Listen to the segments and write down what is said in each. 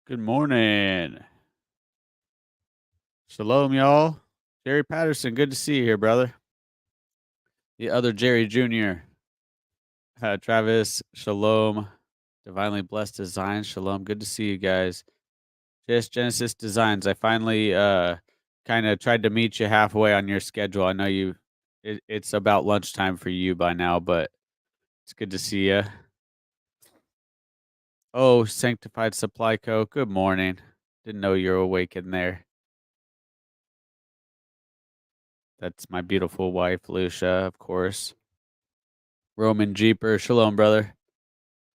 Good morning. Shalom, y'all. Jerry Patterson, good to see you here, brother. The other Jerry Jr., Travis, Shalom. Divinely Blessed Designs, Shalom. Good to see you guys. Just Genesis Designs. I finally kind of tried to meet you halfway on your schedule. I know it's about lunchtime for you by now, but it's good to see you. Oh, Sanctified Supply Co. Good morning. Didn't know you were awake in there. That's my beautiful wife, Lucia, of course. Roman Jeeper, shalom, brother.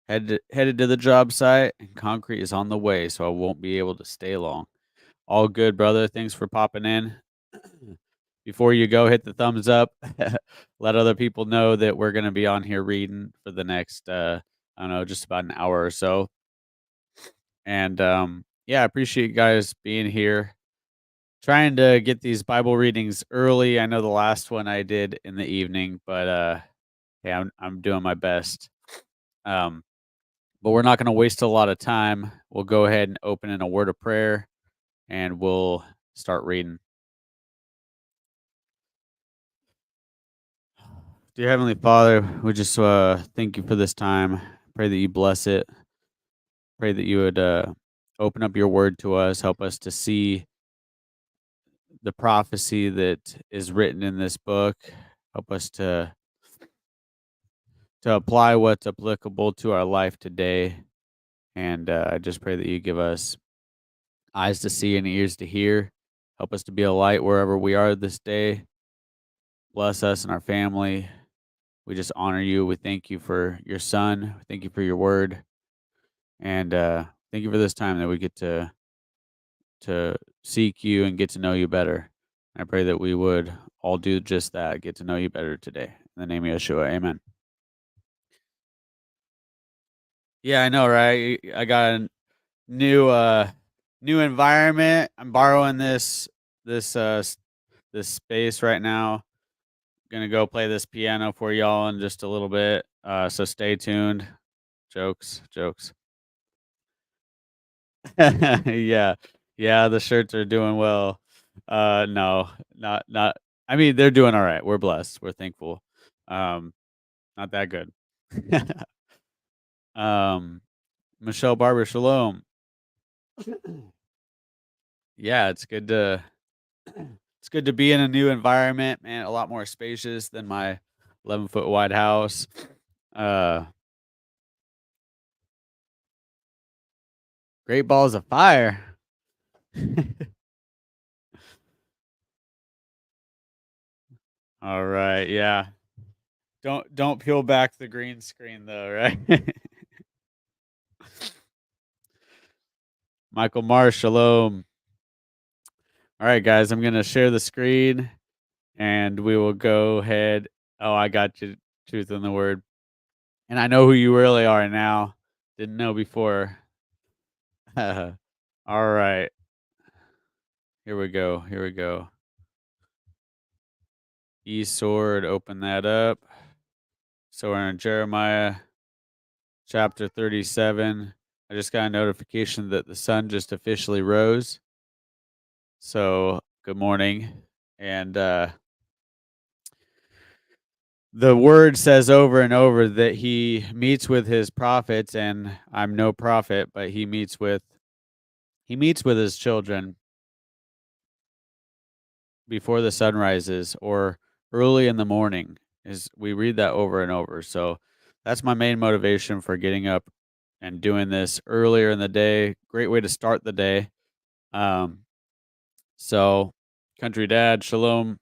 Headed to the job site, and concrete is on the way, so I won't be able to stay long. All good, brother. Thanks for popping in. Before you go, hit the thumbs up. Let other people know that we're going to be on here reading for the next, I don't know, just about an hour or so. And yeah, I appreciate you guys being here. Trying to get these Bible readings early. I know the last one I did in the evening, but yeah, I'm doing my best. But we're not going to waste a lot of time. We'll go ahead and open in a word of prayer, and we'll start reading. Dear Heavenly Father, we just thank you for this time. Pray that you bless it. Pray that you would open up your word to us, help us to see the prophecy that is written in this book. Help us to apply what's applicable to our life today. And I just pray that you give us eyes to see and ears to hear. Help us to be a light wherever we are this day. Bless us and our family. We just honor you. We thank you for your son. We thank you for your word. And thank you for this time that we get to seek you and get to know you better. I pray that we would all do just that, get to know you better today. In the name of Yeshua, amen. Yeah, I know, right? I got a new environment. I'm borrowing this space right now. Gonna go play this piano for y'all in just a little bit. So stay tuned. Jokes. Yeah. Yeah, the shirts are doing well. No, not I mean, they're doing all right. We're blessed. We're thankful. Um, not that good. um, Michelle Barber, shalom. Yeah, it's good to be in a new environment, man. A lot more spacious than my 11-foot wide house. Uh, Great balls of fire. All right, yeah. Don't peel back the green screen though, right? Michael Marsh, shalom. All right, guys, I'm gonna share the screen, and we will go ahead. Oh, I got you. Truth in the word, and I know who you really are now. Didn't know before. All right, here we go. Here we go. E-sword, open that up. So we're in Jeremiah chapter 37. I just got a notification that the sun just officially rose. So good morning. And the word says over and over that he meets with his prophets, and I'm no prophet, but he meets with his children before the sun rises or early in the morning. Is we read that over and over. So that's my main motivation for getting up and doing this earlier in the day. Great way to start the day. Um, so country dad, shalom.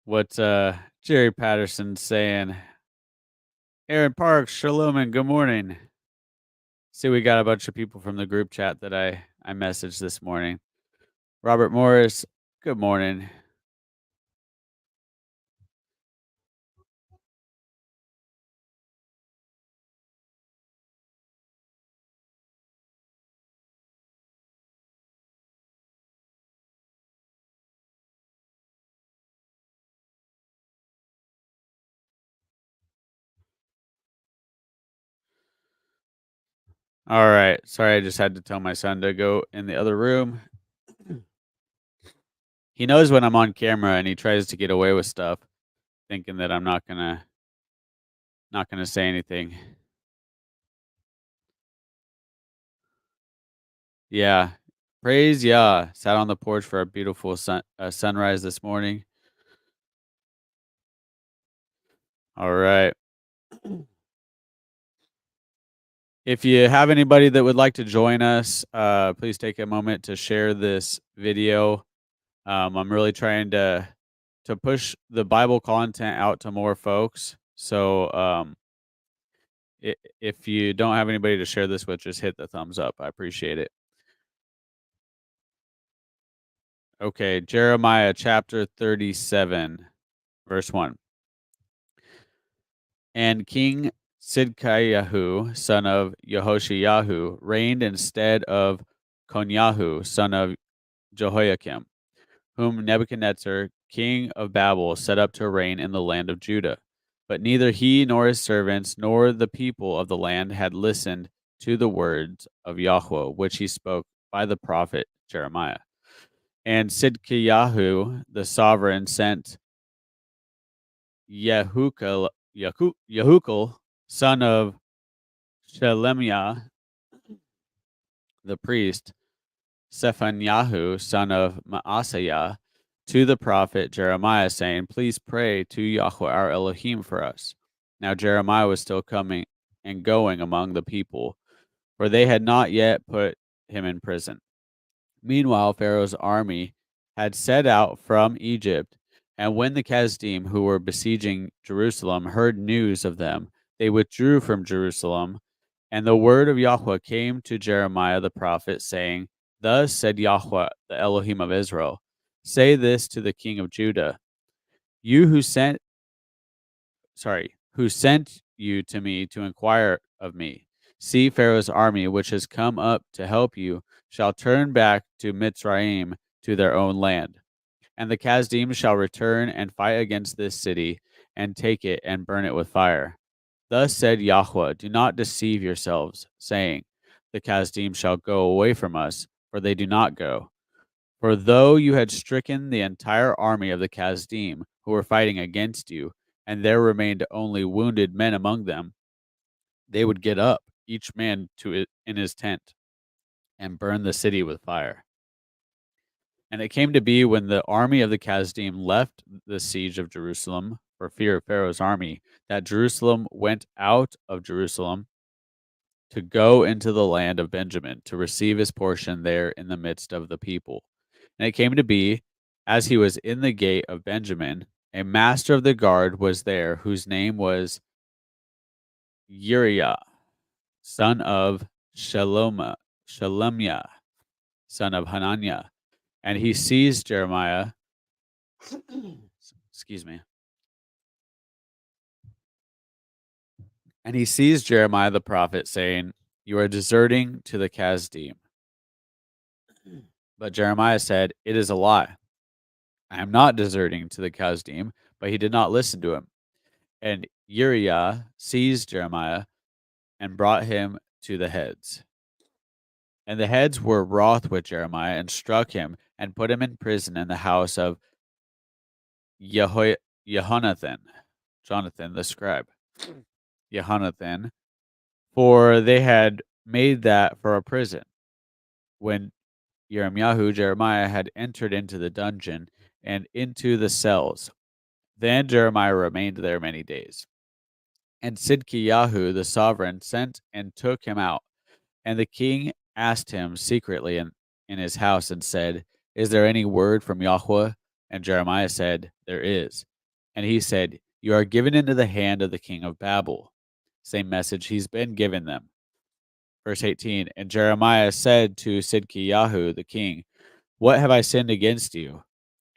What's Jerry Patterson saying? Aaron Parks, shalom and good morning. See, we got a bunch of people from the group chat that I messaged this morning. Robert Morris, good morning. All right. Sorry, I just had to tell my son to go in the other room. He knows when I'm on camera and he tries to get away with stuff, thinking that I'm not gonna say anything. Yeah. Praise Yah. Sat on the porch for a beautiful sunrise this morning. All right. If you have anybody that would like to join us, please take a moment to share this video. I'm really trying to push the Bible content out to more folks. So if you don't have anybody to share this with, just hit the thumbs up. I appreciate it. Okay, Jeremiah chapter 37, verse 1. And King Sidkiyahu, son of Yehoshiyahu, reigned instead of Konyahu, son of Jehoiakim, whom Nebuchadnezzar, king of Babel, set up to reign in the land of Judah. But neither he nor his servants nor the people of the land had listened to the words of Yahweh, which he spoke by the prophet Jeremiah. And Sidkiyahu, the sovereign, sent Yehukal, son of Shelemiah, the priest, Sephanyahu, son of Maaseiah, to the prophet Jeremiah, saying, Please pray to Yahweh our Elohim for us. Now Jeremiah was still coming and going among the people, for they had not yet put him in prison. Meanwhile, Pharaoh's army had set out from Egypt, and when the Kasdim, who were besieging Jerusalem, heard news of them, they withdrew from Jerusalem. And the word of Yahweh came to Jeremiah the prophet, saying, Thus said Yahweh, the Elohim of Israel, say this to the king of Judah, you who sent you to me to inquire of me. See, Pharaoh's army, which has come up to help you, shall turn back to Mitzrayim, to their own land. And the Kasdim shall return and fight against this city, and take it and burn it with fire. Thus said Yahweh, do not deceive yourselves, saying, The Kasdim shall go away from us, for they do not go. For though you had stricken the entire army of the Kasdim, who were fighting against you, and there remained only wounded men among them, they would get up, each man in his tent, and burn the city with fire. And it came to be when the army of the Kasdim left the siege of Jerusalem for fear of Pharaoh's army, that Jerusalem went out of Jerusalem to go into the land of Benjamin, to receive his portion there in the midst of the people. And it came to be, as he was in the gate of Benjamin, a master of the guard was there, whose name was Uriah, son of Shelemiah, son of Hananiah. And he seized Jeremiah, excuse me, and he seized Jeremiah the prophet, saying, You are deserting to the Kasdim. But Jeremiah said, It is a lie. I am not deserting to the Kasdim, but he did not listen to him. And Uriah seized Jeremiah and brought him to the heads. And the heads were wroth with Jeremiah and struck him and put him in prison in the house of Jonathan the scribe. Jonathan, for they had made that for a prison. When Jeremiah had entered into the dungeon and into the cells, then Jeremiah remained there many days. And Sidkiyahu the sovereign sent and took him out. And the king asked him secretly in his house and said, Is there any word from Yahweh? And Jeremiah said, There is. And he said, You are given into the hand of the king of Babel. Same message he's been given them. Verse 18, And Jeremiah said to Sidkiyahu the king, What have I sinned against you,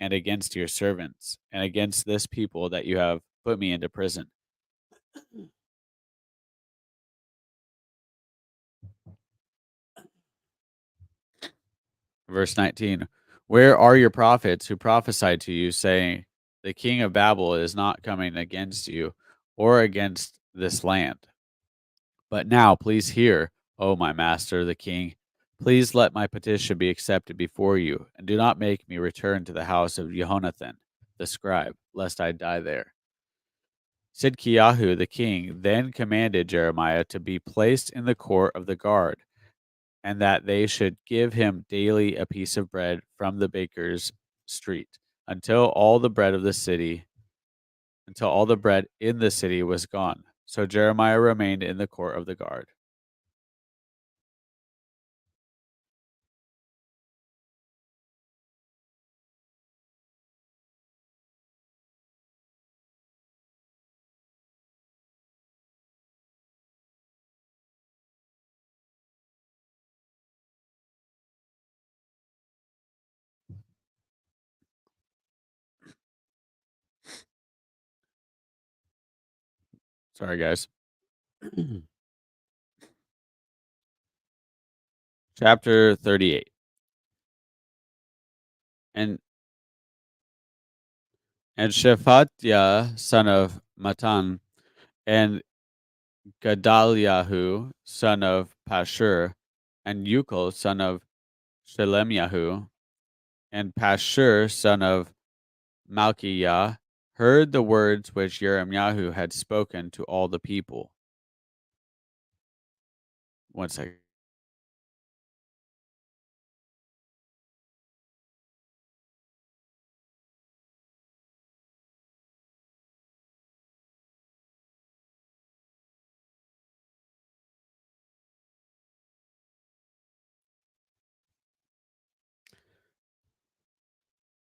and against your servants, and against this people, that you have put me into prison? Verse 19, Where are your prophets who prophesied to you, saying, The king of Babel is not coming against you, or against this land? But now, please hear, O my master, the king, please let my petition be accepted before you, and do not make me return to the house of Jehonathan, the scribe, lest I die there. Sidkiyahu the king then commanded Jeremiah to be placed in the court of the guard, and that they should give him daily a piece of bread from the baker's street, until all the bread of the city, until all the bread in the city was gone. So Jeremiah remained in the court of the guard. Sorry, guys. Chapter 38. And Shephatiah son of Matan, and Gedaliahu son of Pashur, and Ukal son of Shelemiahu, and Pashur son of Malchijah heard the words which Jeremiah had spoken to all the people. One second.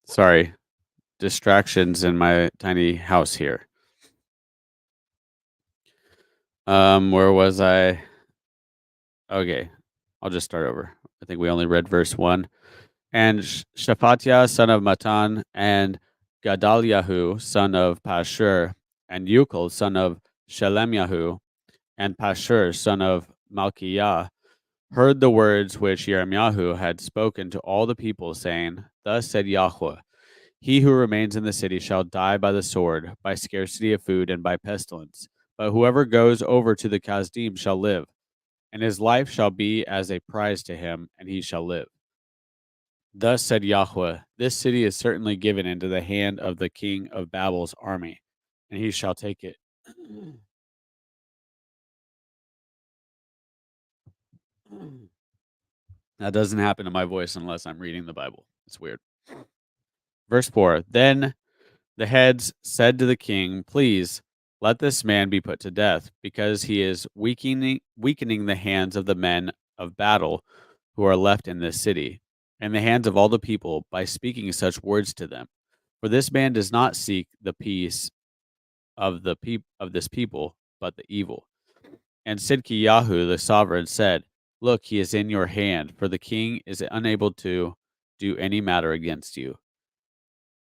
Sorry. Distractions in my tiny house here. Where was I? Okay. I'll just start over. I think we only read verse 1. And Shephatiah son of Matan, and Gedaliahu son of Pashur, and Ukal son of Shelemiahu, and Pashur son of Malchijah heard the words which Jeremiah had spoken to all the people, saying, Thus said Yahweh, he who remains in the city shall die by the sword, by scarcity of food, and by pestilence. But whoever goes over to the Kasdim shall live, and his life shall be as a prize to him, and he shall live. Thus said Yahweh, this city is certainly given into the hand of the king of Babel's army, and he shall take it. That doesn't happen to my voice unless I'm reading the Bible. It's weird. Verse 4. Then the heads said to the king, Please let this man be put to death, because he is weakening the hands of the men of battle who are left in this city, and the hands of all the people, by speaking such words to them. For this man does not seek the peace of this people, but the evil. And Sidkiyahu the sovereign said, Look, he is in your hand, for the king is unable to do any matter against you.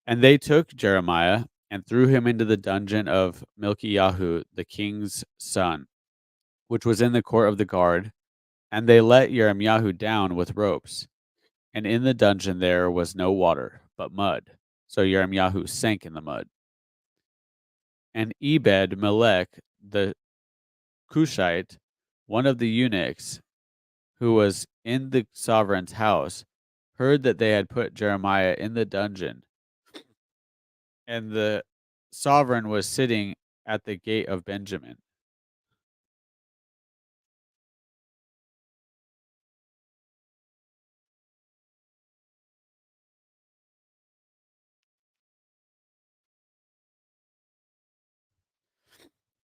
And they took Jeremiah and threw him into the dungeon of Malchiyahu, the king's son, which was in the court of the guard. And they let Jeremiah down with ropes. And in the dungeon there was no water, but mud. So Jeremiah sank in the mud. And Ebed Melech, the Cushite, one of the eunuchs who was in the sovereign's house, heard that they had put Jeremiah in the dungeon, and the sovereign was sitting at the gate of Benjamin.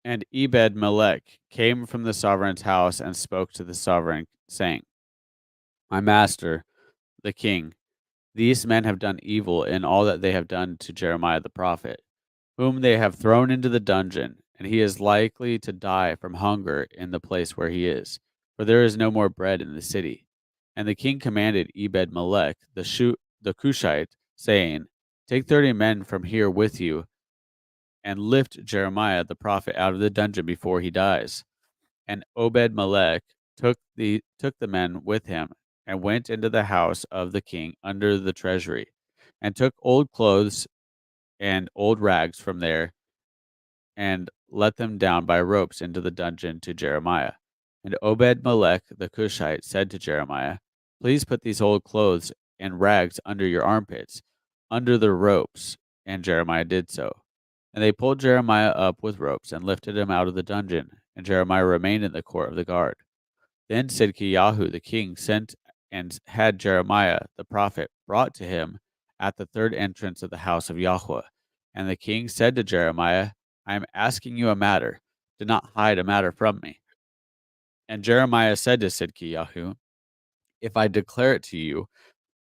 And Ebed Melech came from the sovereign's house and spoke to the sovereign, saying, My master, the king, these men have done evil in all that they have done to Jeremiah the prophet, whom they have thrown into the dungeon, and he is likely to die from hunger in the place where he is, for there is no more bread in the city. And the king commanded Ebed Melech the Cushite, saying, Take 30 men from here with you, and lift Jeremiah the prophet out of the dungeon before he dies. And Obed Melech took the men with him, and went into the house of the king under the treasury, and took old clothes and old rags from there, and let them down by ropes into the dungeon to Jeremiah. And Obed-Melech the Cushite said to Jeremiah, "Please put these old clothes and rags under your armpits, under the ropes." And Jeremiah did so. And they pulled Jeremiah up with ropes and lifted him out of the dungeon. And Jeremiah remained in the court of the guard. Then Sidkiyahu the king sent and had Jeremiah the prophet brought to him at the third entrance of the house of Yahweh. And the king said to Jeremiah, "I am asking you a matter. Do not hide a matter from me." And Jeremiah said to Sidkiyahu, "If I declare it to you,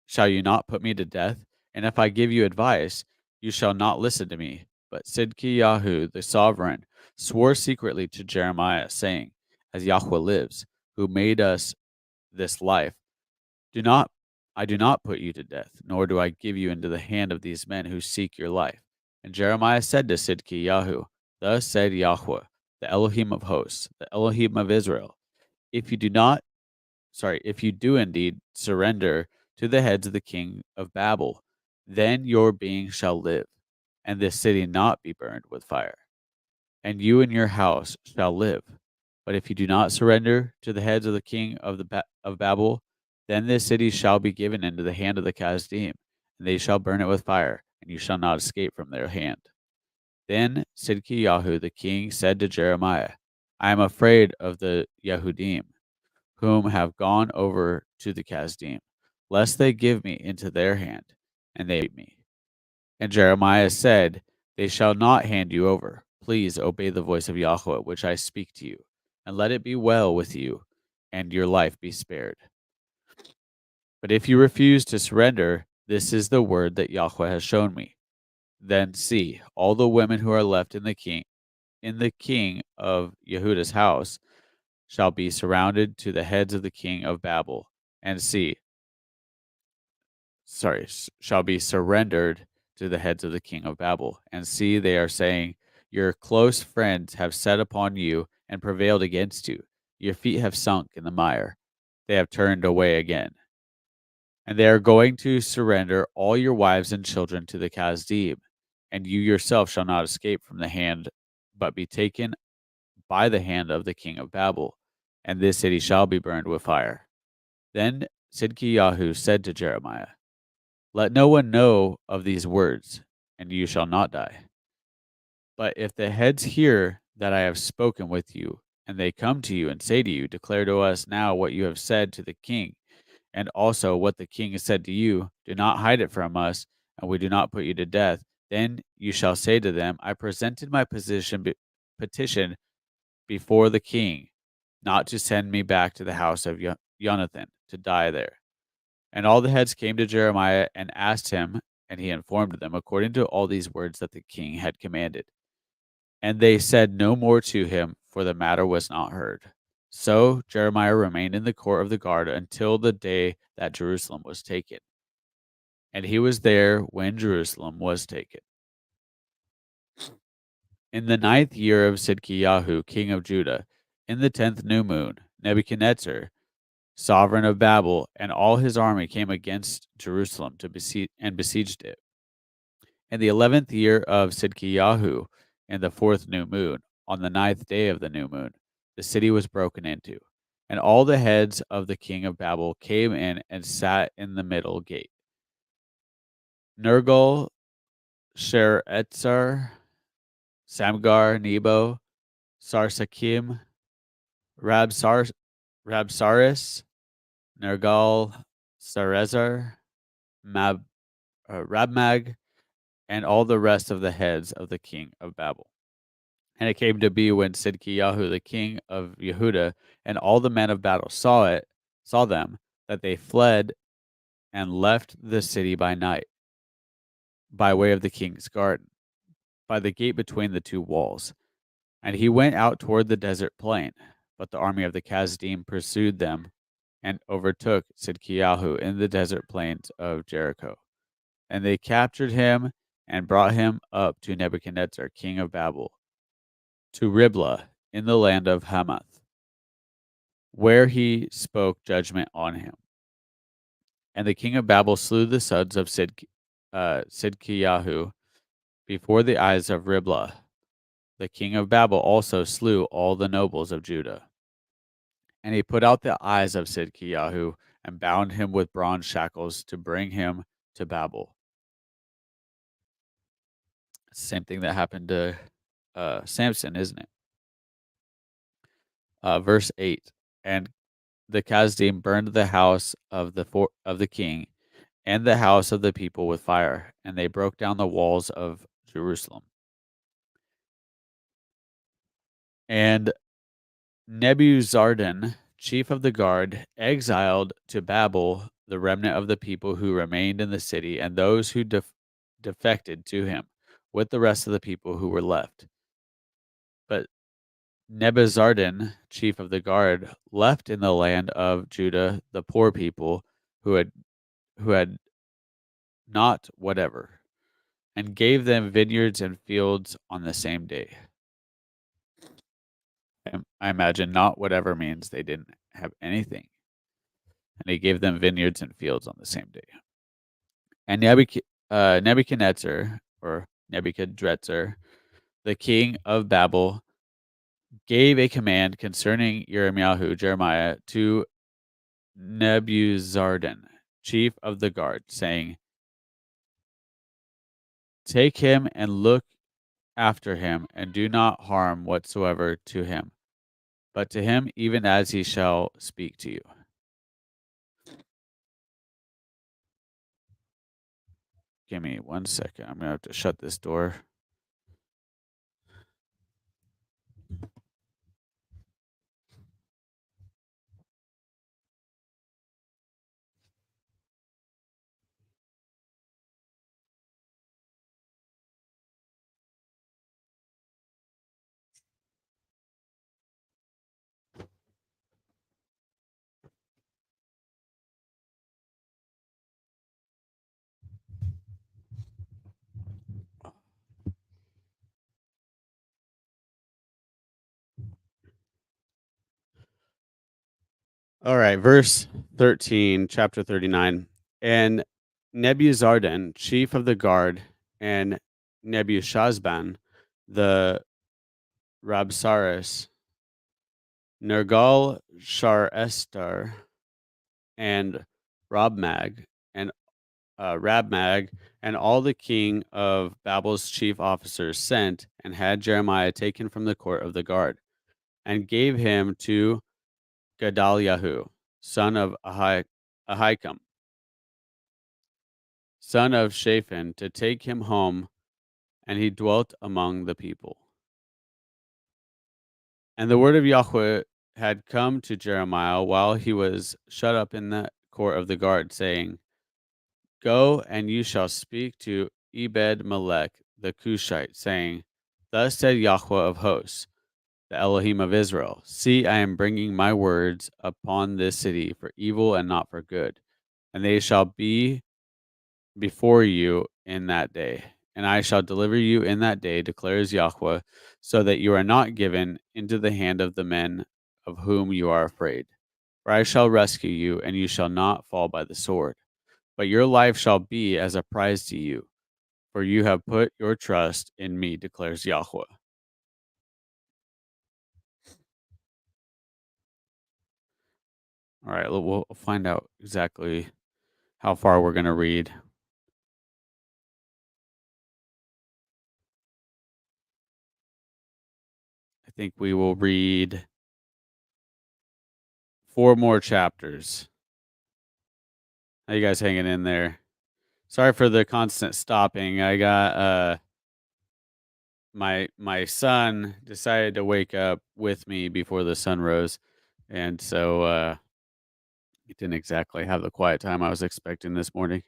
shall you not put me to death? And if I give you advice, you shall not listen to me." But Sidkiyahu the sovereign swore secretly to Jeremiah, saying, "As Yahweh lives, who made us this life, do not I do not put you to death, nor do I give you into the hand of these men who seek your life." And Jeremiah said to Sidkiyahu, "Thus said Yahweh, the Elohim of hosts, the Elohim of Israel, if you do not if you do indeed surrender to the heads of the king of Babel, then your being shall live, and this city not be burned with fire, and you and your house shall live. But if you do not surrender to the heads of the king of of Babel, then this city shall be given into the hand of the Chaldean, and they shall burn it with fire, and you shall not escape from their hand." Then Sidkiyahu the king said to Jeremiah, "I am afraid of the Yehudim, whom have gone over to the Chaldean, lest they give me into their hand, and they beat me." And Jeremiah said, "They shall not hand you over. Please obey the voice of Yahweh, which I speak to you, and let it be well with you, and your life be spared. But if you refuse to surrender, this is the word that Yahweh has shown me. Then see, all the women who are left in the king of Yehuda's house shall be surrounded to the heads of the king of Babel, and shall be surrendered to the heads of the king of Babel. And see, they are saying, your close friends have set upon you and prevailed against you. Your feet have sunk in the mire. They have turned away again. And they are going to surrender all your wives and children to the Chaldean, and you yourself shall not escape from the hand, but be taken by the hand of the king of Babel, and this city shall be burned with fire. Then Sidkiyahu said to Jeremiah, "Let no one know of these words, and you shall not die. But if the heads hear that I have spoken with you, and they come to you and say to you, 'Declare to us now what you have said to the king, and also what the king has said to you. Do not hide it from us, and we do not put you to death,' then you shall say to them, 'I presented my petition before the king, not to send me back to the house of Jonathan to die there.'" And all the heads came to Jeremiah and asked him, and he informed them according to all these words that the king had commanded. And they said no more to him, for the matter was not heard. So Jeremiah remained in the court of the guard until the day that Jerusalem was taken. And he was there when Jerusalem was taken. In the 9th year of Sidkiyahu, king of Judah, in the 10th new moon, Nebuchadnezzar, sovereign of Babel, and all his army came against Jerusalem to besieged it. In the 11th year of Sidkiyahu, in the 4th new moon, on the 9th day of the new moon, the city was broken into, and all the heads of the king of Babel came in and sat in the middle gate. Nergal, Sheretzar, Samgar, Nebo, Sarsakim, Rabsaris, Nergal, Sarezar, Rabmag, and all the rest of the heads of the king of Babel. And it came to be when Sidkiyahu the king of Yehuda and all the men of battle saw them, that they fled and left the city by night, by way of the king's garden, by the gate between the two walls. And he went out toward the desert plain. But the army of the Chaldean pursued them and overtook Sidkiyahu in the desert plains of Jericho. And they captured him and brought him up to Nebuchadnezzar, king of Babel, to Riblah in the land of Hamath, where he spoke judgment on him. And the king of Babel slew the sons of Sidkiyahu before the eyes of Riblah. The king of Babel also slew all the nobles of Judah. And he put out the eyes of Sidkiyahu and bound him with bronze shackles to bring him to Babel. Same thing that happened to Samson, isn't it? Verse 8. And the Kasdim burned the house of the king and the house of the people with fire, and they broke down the walls of Jerusalem. And Nebuzaradan, chief of the guard, exiled to Babel the remnant of the people who remained in the city and those who defected to him, with the rest of the people who were left. But Nebuzaradan, chief of the guard, left in the land of Judah the poor people who had not whatever, and gave them vineyards and fields on the same day. I imagine not whatever means they didn't have anything. And he gave them vineyards and fields on the same day. And Nebuchadnezzar, or Nebuchadrezzar, the king of Babel, gave a command concerning Jeremiah, to Nebuzaradan, chief of the guard, saying, "Take him and look after him, and do not harm whatsoever to him, but to him even as he shall speak to you." Give me 1 second. I'm going to have to shut this door. All right, verse 13, chapter 39. And Nebuzaradan, chief of the guard, and Nebuchadnezzar, the Rabsaris, Nergal Sharestar, and Rabmag, and Rabmag, and all the king of Babel's chief officers sent and had Jeremiah taken from the court of the guard, and gave him to Gedaliah, son of Ahikam, son of Shaphan, to take him home, and he dwelt among the people. And the word of Yahweh had come to Jeremiah while he was shut up in the court of the guard, saying, "Go, and you shall speak to Ebed Melech the Cushite, saying, Thus said Yahweh of hosts, the Elohim of Israel, See, I am bringing my words upon this city for evil and not for good, and they shall be before you in that day. And I shall deliver you in that day, declares Yahweh, so that you are not given into the hand of the men of whom you are afraid. For I shall rescue you, and you shall not fall by the sword. But your life shall be as a prize to you, for you have put your trust in me, declares Yahweh." All right, we'll find out exactly how far we're going to read. I think we will read 4 more chapters. How you guys hanging in there? Sorry for the constant stopping. I got my son decided to wake up with me before the sun rose, and so he didn't exactly have the quiet time I was expecting this morning.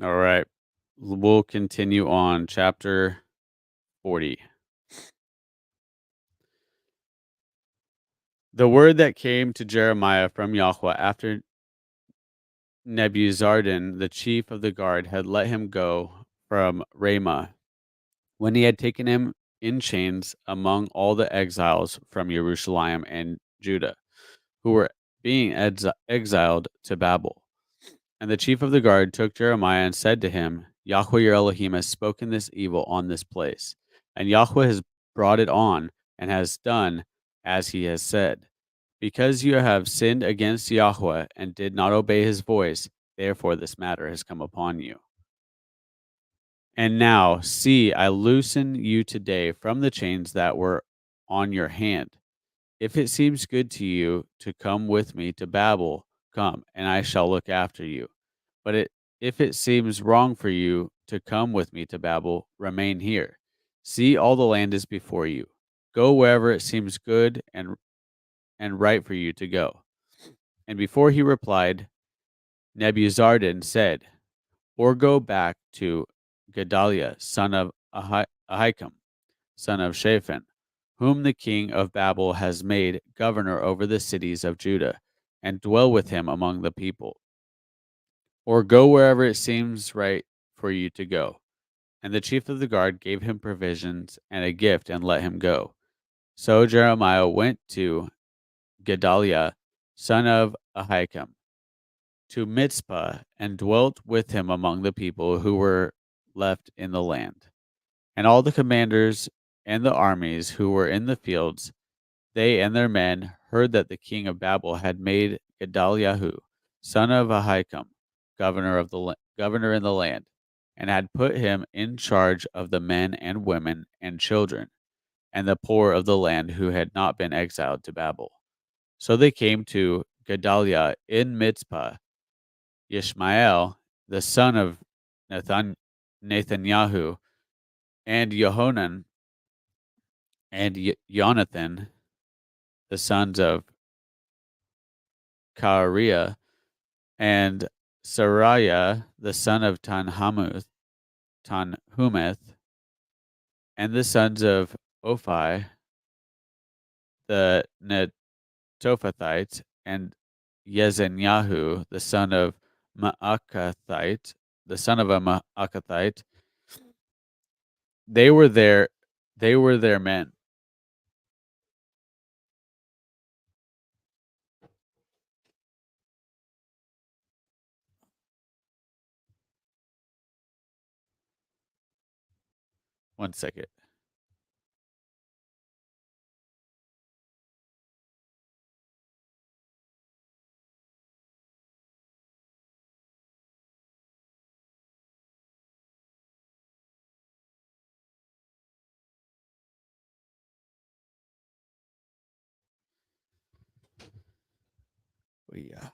All right. We'll continue on chapter 40. The word that came to Jeremiah from Yahweh after Nebuzaradan, the chief of the guard, had let him go from Ramah, when he had taken him in chains among all the exiles from Jerusalem and Judah, who were being exiled to Babel. And the chief of the guard took Jeremiah and said to him, Yahweh your Elohim has spoken this evil on this place. And Yahweh has brought it on and has done as he has said. Because you have sinned against Yahweh and did not obey his voice, therefore this matter has come upon you. And now, see, I loosen you today from the chains that were on your hand. If it seems good to you to come with me to Babel, come, and I shall look after you. If it seems wrong for you to come with me to Babel, remain here. See, all the land is before you. Go wherever it seems good and right for you to go. And before he replied, Nebuzaradan said, or go back to Gedaliah, son of Ahikam, son of Shaphan, whom the king of Babel has made governor over the cities of Judah, and dwell with him among the people. Or go wherever it seems right for you to go. And the chief of the guard gave him provisions and a gift and let him go. So Jeremiah went to Gedaliah, son of Ahikam, to Mizpah, and dwelt with him among the people who were left in the land. And all the commanders and the armies who were in the fields, they and their men, heard that the king of Babel had made Gedaliah, son of Ahikam, governor in the land, and had put him in charge of the men and women and children, and the poor of the land who had not been exiled to Babel. So they came to Gedaliah in Mizpah, Ishmael, the son of Nathaniah, and Jehonan, and Jonathan, the sons of Kaariah, and Sariah, the son of Tanhumeth, and the sons of Ophi, the Netophathite, and Yezanyahu, the son of Maakathite, the son of a Maakathite. They were their men. One second. Yeah.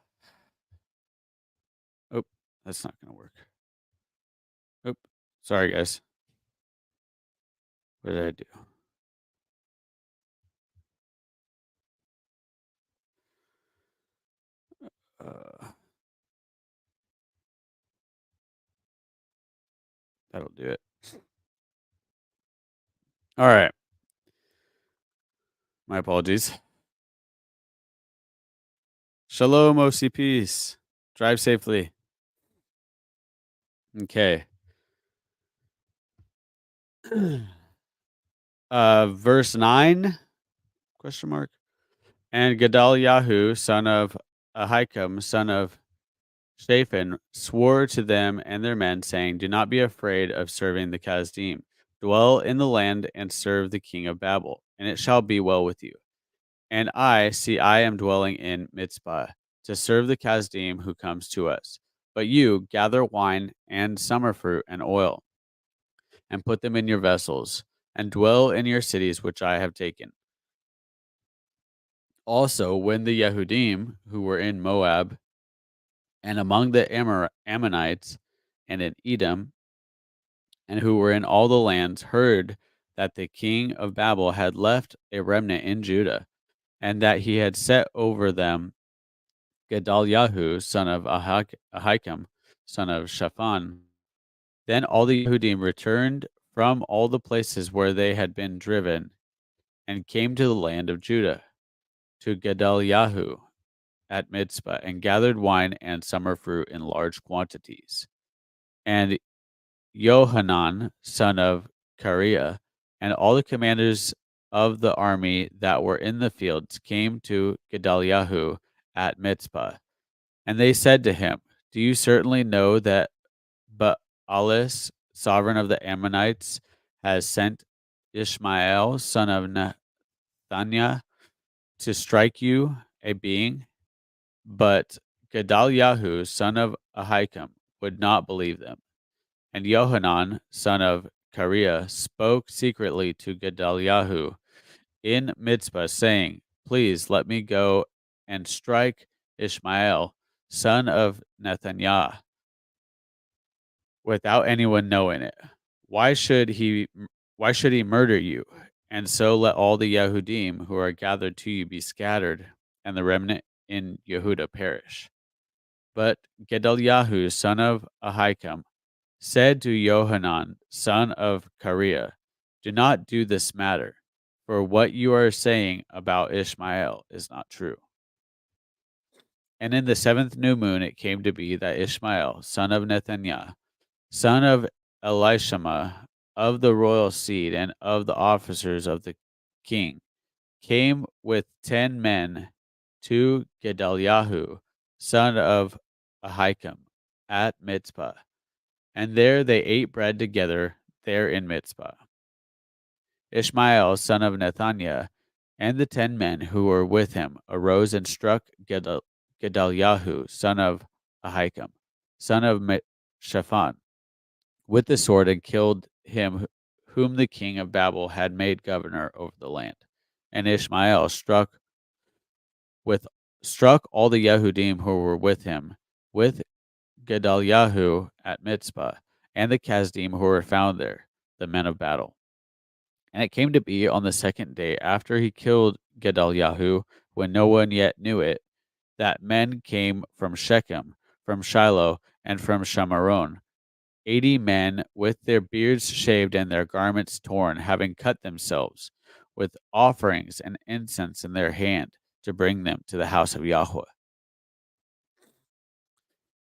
Oh, that's not gonna work. Oh, sorry guys. What did I do? Uh, that'll do it. All right. My apologies. Shalom, OCPs. Drive safely. Okay. Verse 9, question mark. And Gedaliah, son of Ahikam, son of Shaphan, swore to them and their men, saying, do not be afraid of serving the Chasdim. Dwell in the land and serve the king of Babel, and it shall be well with you. And I am dwelling in Mizpah, to serve the Chasdim who comes to us. But you gather wine and summer fruit and oil, and put them in your vessels, and dwell in your cities which I have taken. Also, when the Yehudim who were in Moab, and among the Ammonites, and in Edom, and who were in all the lands, heard that the king of Babel had left a remnant in Judah, and that he had set over them Gedaliah, son of Ahikam, son of Shaphan. Then all the Yehudim returned from all the places where they had been driven, and came to the land of Judah, to Gedaliah at Mizpah, and gathered wine and summer fruit in large quantities. And Johanan, son of Kareah, and all the commanders of the army that were in the fields came to Gedaliah at Mizpah. And they said to him, do you certainly know that Baalis, sovereign of the Ammonites, has sent Ishmael, son of Nethaniah, to strike you, a being. But Gedaliah, son of Ahikam, would not believe them. And Johanan, son of Kareah, spoke secretly to Gedaliah in Mitzpah, saying, Please let me go and strike Ishmael, son of Nethaniah, without anyone knowing it. Why should he why should he murder you? And so let all the Yehudim who are gathered to you be scattered, and the remnant in Yehuda perish. But Gedaliah, son of Ahikam, said to Johanan, son of Kareah, Do not do this matter, for what you are saying about Ishmael is not true. And in the 7th new moon it came to be that Ishmael, son of Nethaniah, son of Elishama, of the royal seed and of the officers of the king, came with 10 men to Gedaliah, son of Ahikam, at Mitzpah. And there they ate bread together there in Mitzpah. Ishmael, son of Nethaniah, and the 10 men who were with him arose and struck Gedaliah, son of Ahikam, son of Shaphan, with the sword, and killed him whom the king of Babel had made governor over the land. And Ishmael struck all the Yehudim who were with him, with Gedaliah at Mitzpah, and the Kasdim who were found there, the men of battle. And it came to be on the 2nd day after he killed Gedaliah, when no one yet knew it, that men came from Shechem, from Shiloh, and from Shamaron, 80 men with their beards shaved and their garments torn, having cut themselves, with offerings and incense in their hand, to bring them to the house of Yahweh.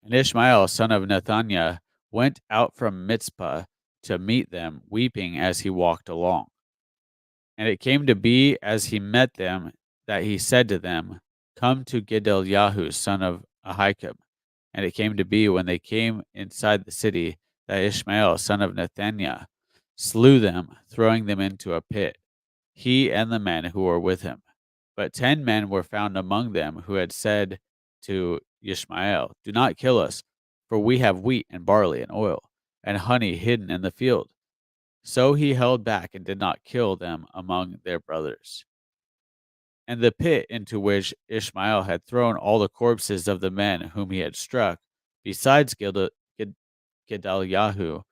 And Ishmael, son of Nethaniah, went out from Mitzpah to meet them, weeping as he walked along. And it came to be as he met them that he said to them, Come to Gedaliah, son of Ahikam. And it came to be when they came inside the city that Ishmael, son of Nethaniah, slew them, throwing them into a pit, he and the men who were with him. But 10 men were found among them who had said to Ishmael, Do not kill us, for we have wheat and barley and oil and honey hidden in the field. So he held back and did not kill them among their brothers. And the pit into which Ishmael had thrown all the corpses of the men whom he had struck, besides Gedaliah,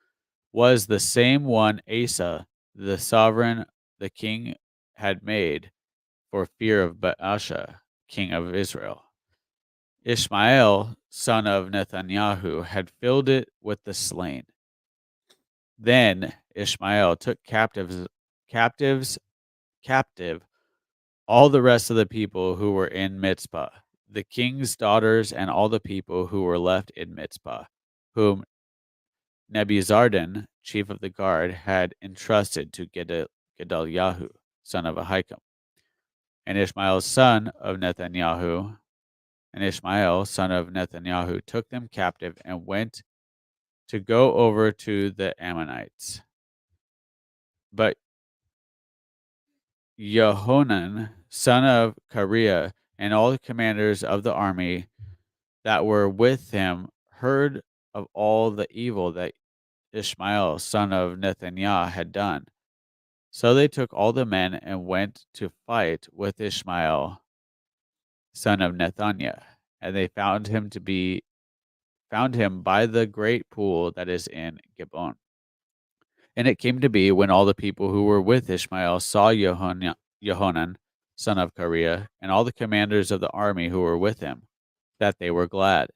was the same one Asa, the sovereign the king, had made for fear of Baasha, king of Israel. Ishmael, son of Nethaniah, had filled it with the slain. Then Ishmael took captive all the rest of the people who were in Mitzpah, the king's daughters and all the people who were left in Mitzpah, whom Nebuzaradan, chief of the guard, had entrusted to Gedaliah, son of Ahikam. And Ishmael, son of Nethaniah, took them captive and went to go over to the Ammonites. But Johanan, son of Kareah, and all the commanders of the army that were with him heard of all the evil that Ishmael, son of Nethaniah, had done. So they took all the men and went to fight with Ishmael, son of Nethaniah, and they found him by the great pool that is in Gibeon. And it came to be when all the people who were with Ishmael saw Johanan, son of Kareah, and all the commanders of the army who were with him, that they were glad.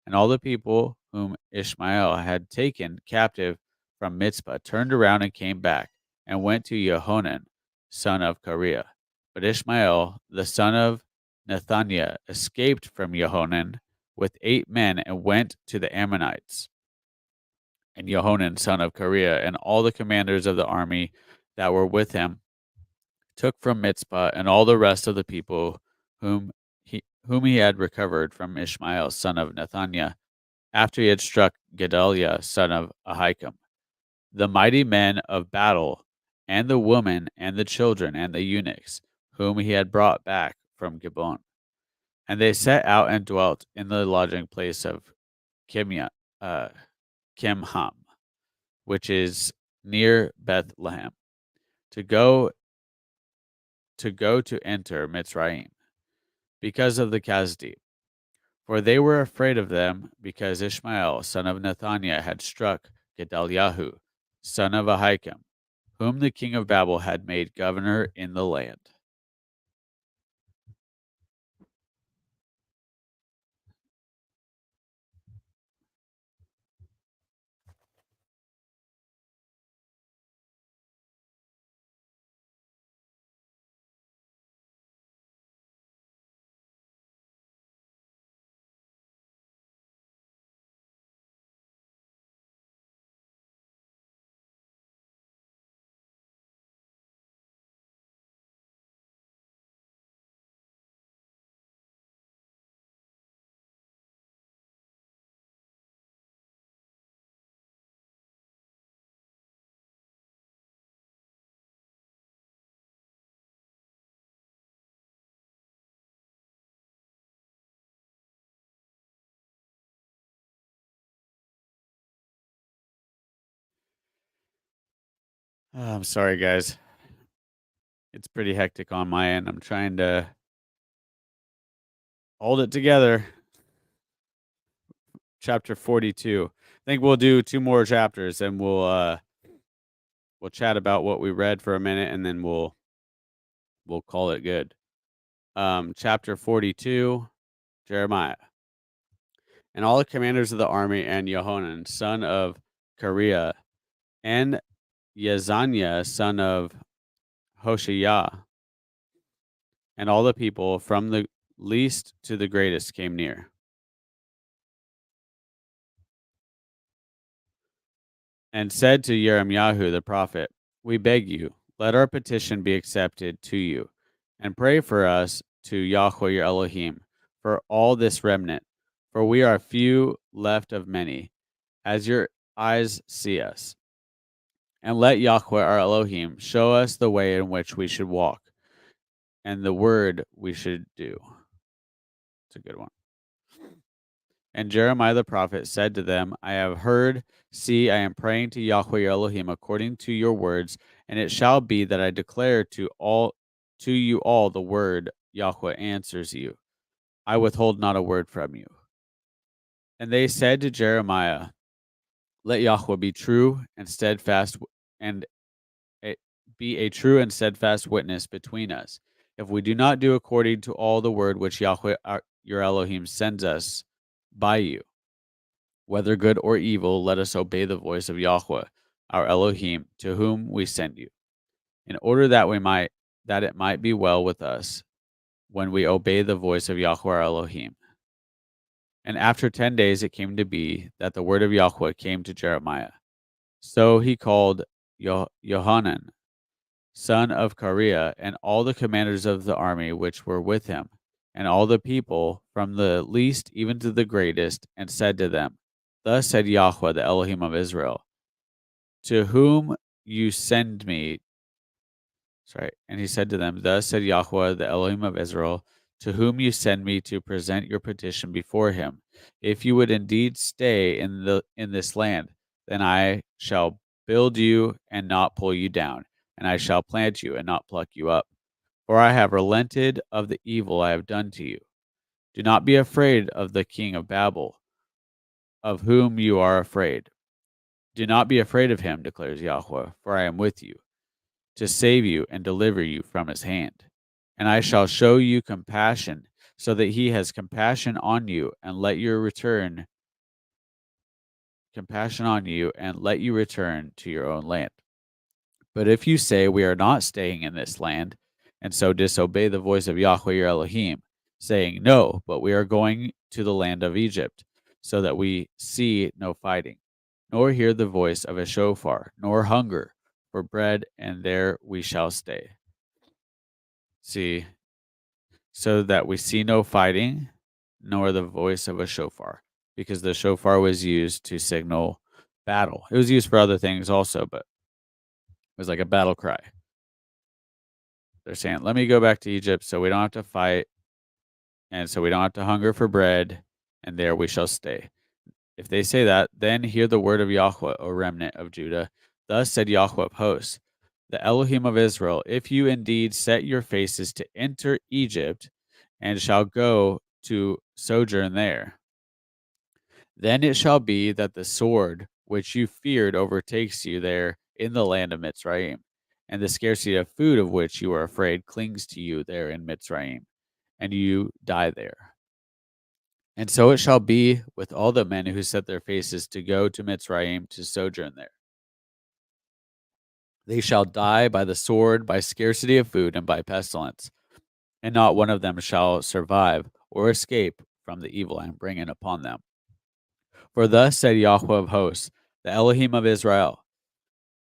And all the people whom Ishmael had taken captive from Mitzpah turned around and came back, and went to Johanan, son of Kareah. But Ishmael, the son of Nethaniah, escaped from Johanan with 8 men and went to the Ammonites. And Johanan, son of Kareah, and all the commanders of the army that were with him took from Mitzpah and all the rest of the people whom he had recovered from Ishmael, son of Nethaniah, after he had struck Gedaliah, son of Ahikam, the mighty men of battle, and the woman and the children and the eunuchs, whom he had brought back from Gibeon. And they set out and dwelt in the lodging place of Kimya, uh, Kimham, which is near Bethlehem, to go to enter Mitzrayim, because of the Kasdi. For they were afraid of them, because Ishmael, son of Nethaniah, had struck Gedaliah, son of Ahikam, whom the king of Babel had made governor in the land. I'm sorry, guys. It's pretty hectic on my end. I'm trying to hold it together. Chapter 42. I think we'll do 2 more chapters and we'll chat about what we read for a minute and then we'll call it good. Chapter 42, Jeremiah. And all the commanders of the army and Yehonan, son of Kareah, and Yezaniah, son of Hoshea, and all the people from the least to the greatest came near. And said to Jeremiah the prophet, We beg you, let our petition be accepted to you, and pray for us to Yahweh your Elohim for all this remnant, for we are few left of many, as your eyes see us. And let Yahweh our Elohim show us the way in which we should walk, and the word we should do. It's a good one. And Jeremiah the prophet said to them, I have heard, see, I am praying to Yahweh your Elohim according to your words, and it shall be that I declare to you all the word Yahweh answers you. I withhold not a word from you. And they said to Jeremiah, Let Yahweh be true and steadfast, and be a true and steadfast witness between us, if we do not do according to all the word which Yahweh your Elohim sends us by you. Whether good or evil, let us obey the voice of Yahweh, our Elohim, to whom we send you, in order that it might be well with us when we obey the voice of Yahweh our Elohim. And after 10 days it came to be that the word of Yahweh came to Jeremiah. So he called Yohanan, son of Kareah, and all the commanders of the army which were with him, and all the people, from the least even to the greatest, and said to them, Thus said Yahweh, the Elohim of Israel, to whom you send me. And he said to them, Thus said Yahweh, the Elohim of Israel, to whom you send me to present your petition before him. If you would indeed stay in this land, then I shall build you and not pull you down, and I shall plant you and not pluck you up. For I have relented of the evil I have done to you. Do not be afraid of the king of Babel, of whom you are afraid. Do not be afraid of him, declares Yahweh, for I am with you, to save you and deliver you from his hand. And I shall show you compassion, so that he has compassion on you, and let you return to your own land. But if you say, We are not staying in this land, and so disobey the voice of Yahweh your Elohim, saying, No, but we are going to the land of Egypt, so that we see no fighting, nor hear the voice of a shofar, nor hunger for bread, and there we shall stay. See, so that we see no fighting, nor the voice of a shofar, because the shofar was used to signal battle. It was used for other things also, but was like a battle cry. They're saying, "Let me go back to Egypt so we don't have to fight and so we don't have to hunger for bread, and there we shall stay." If they say that, then hear the word of Yahweh, O remnant of Judah. Thus said Yahweh of hosts, the Elohim of Israel, if you indeed set your faces to enter Egypt, and shall go to sojourn there, then it shall be that the sword which you feared overtakes you there in the land of Mitzrayim, and the scarcity of food of which you are afraid clings to you there in Mitzrayim, and you die there. And so it shall be with all the men who set their faces to go to Mitzrayim to sojourn there. They shall die by the sword, by scarcity of food, and by pestilence, and not one of them shall survive or escape from the evil I am bringing upon them. For thus said Yahweh of hosts, the Elohim of Israel,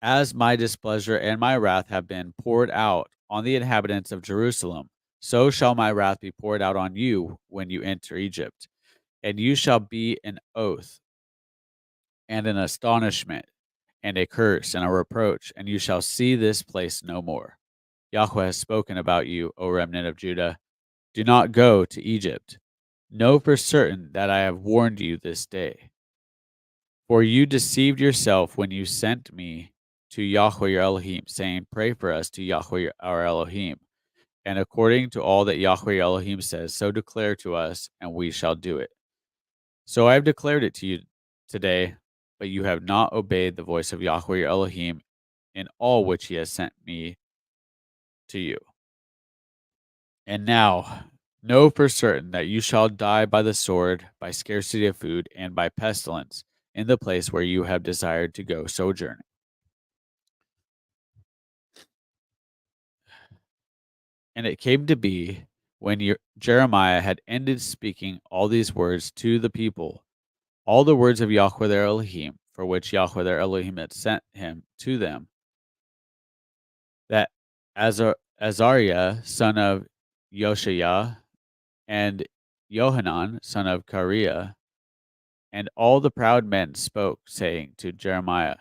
as my displeasure and my wrath have been poured out on the inhabitants of Jerusalem, so shall my wrath be poured out on you when you enter Egypt. And you shall be an oath and an astonishment and a curse and a reproach, and you shall see this place no more. Yahweh has spoken about you, O remnant of Judah. Do not go to Egypt. Know for certain that I have warned you this day. For you deceived yourself when you sent me to Yahweh your Elohim, saying, Pray for us to Yahweh our Elohim. And according to all that Yahweh your Elohim says, so declare to us, and we shall do it. So I have declared it to you today, but you have not obeyed the voice of Yahweh your Elohim in all which he has sent me to you. And now, know for certain that you shall die by the sword, by scarcity of food, and by pestilence in the place where you have desired to go sojourning. And it came to be, when Jeremiah had ended speaking all these words to the people, all the words of Yahweh their Elohim, for which Yahweh their Elohim had sent him to them, that Azariah, son of Yoshiah, and Johanan, son of Kareah, and all the proud men spoke, saying to Jeremiah,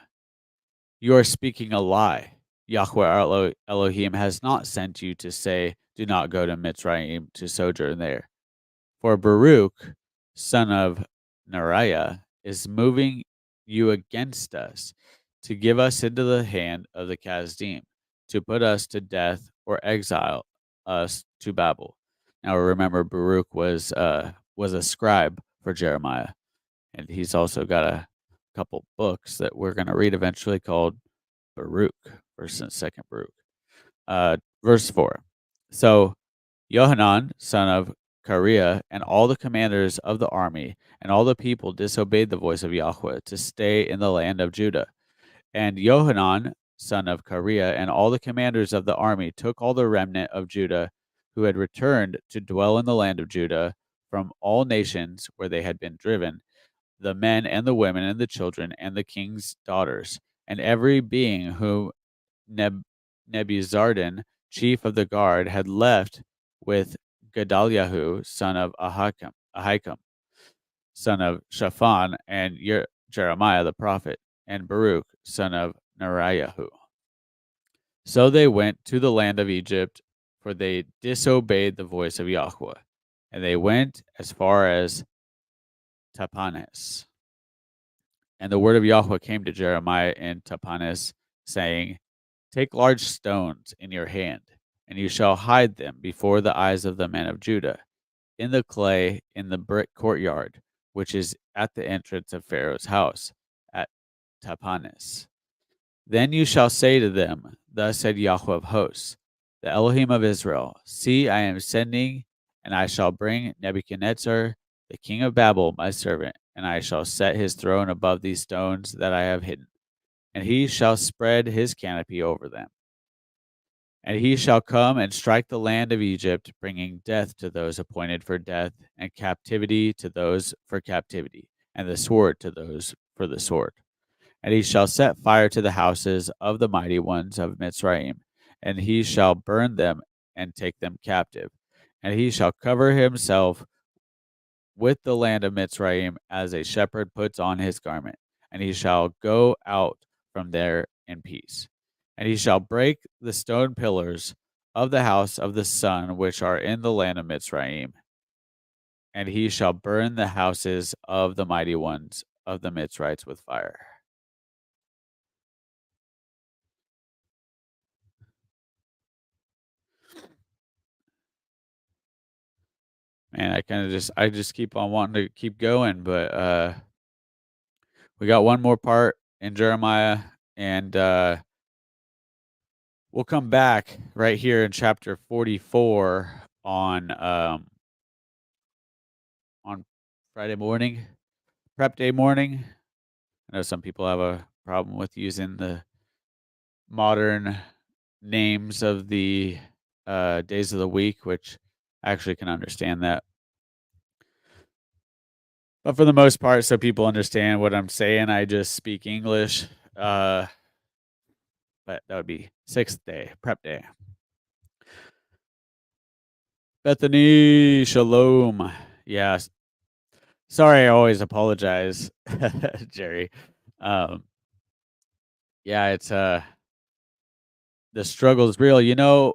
You are speaking a lie. Yahweh our Elohim has not sent you to say, Do not go to Mitzrayim to sojourn there. For Baruch, son of Neriah, is moving you against us, to give us into the hand of the Chasdim, to put us to death or exile us to Babel. Now remember, Baruch was a scribe for Jeremiah, and he's also got a couple books that we're going to read eventually called Baruch, First and Second Baruch. Verse 4. So Johanan, son of Kareah, and all the commanders of the army, and all the people disobeyed the voice of Yahweh to stay in the land of Judah. And Johanan, son of Kareah, and all the commanders of the army took all the remnant of Judah who had returned to dwell in the land of Judah from all nations where they had been driven, the men and the women and the children and the king's daughters, and every being whom Nebuzaradan, chief of the guard, had left with Gedaliah, son of Ahikam, son of Shaphan, and Jeremiah the prophet, and Baruch, son of Neriah. So they went to the land of Egypt, for they disobeyed the voice of Yahweh, and they went as far as Tapanes. And the word of Yahweh came to Jeremiah in Tapanes, saying, Take large stones in your hand, and you shall hide them before the eyes of the men of Judah, in the clay in the brick courtyard, which is at the entrance of Pharaoh's house, at Tapanes. Then you shall say to them, Thus said Yahweh of hosts, the Elohim of Israel, See, I am sending, and I shall bring Nebuchadnezzar, the king of Babel, my servant, and I shall set his throne above these stones that I have hidden, and he shall spread his canopy over them. And he shall come and strike the land of Egypt, bringing death to those appointed for death, and captivity to those for captivity, and the sword to those for the sword. And he shall set fire to the houses of the mighty ones of Mitzrayim, and he shall burn them and take them captive. And he shall cover himself with the land of Mitzrayim as a shepherd puts on his garment, and he shall go out from there in peace. And he shall break the stone pillars of the house of the sun which are in the land of Mitzrayim, and he shall burn the houses of the mighty ones of the Mitzrites with fire. Man, I just keep on wanting to keep going, but we got one more part in Jeremiah, and we'll come back right here in chapter 44 on Friday morning, prep day morning. I know some people have a problem with using the modern names of the days of the week, which I actually can understand that. But for the most part, so people understand what I'm saying, I just speak English. But that would be 6th day, prep day. Bethany, shalom. Yes. Sorry, I always apologize, Jerry. Um, yeah, it's the struggle is real.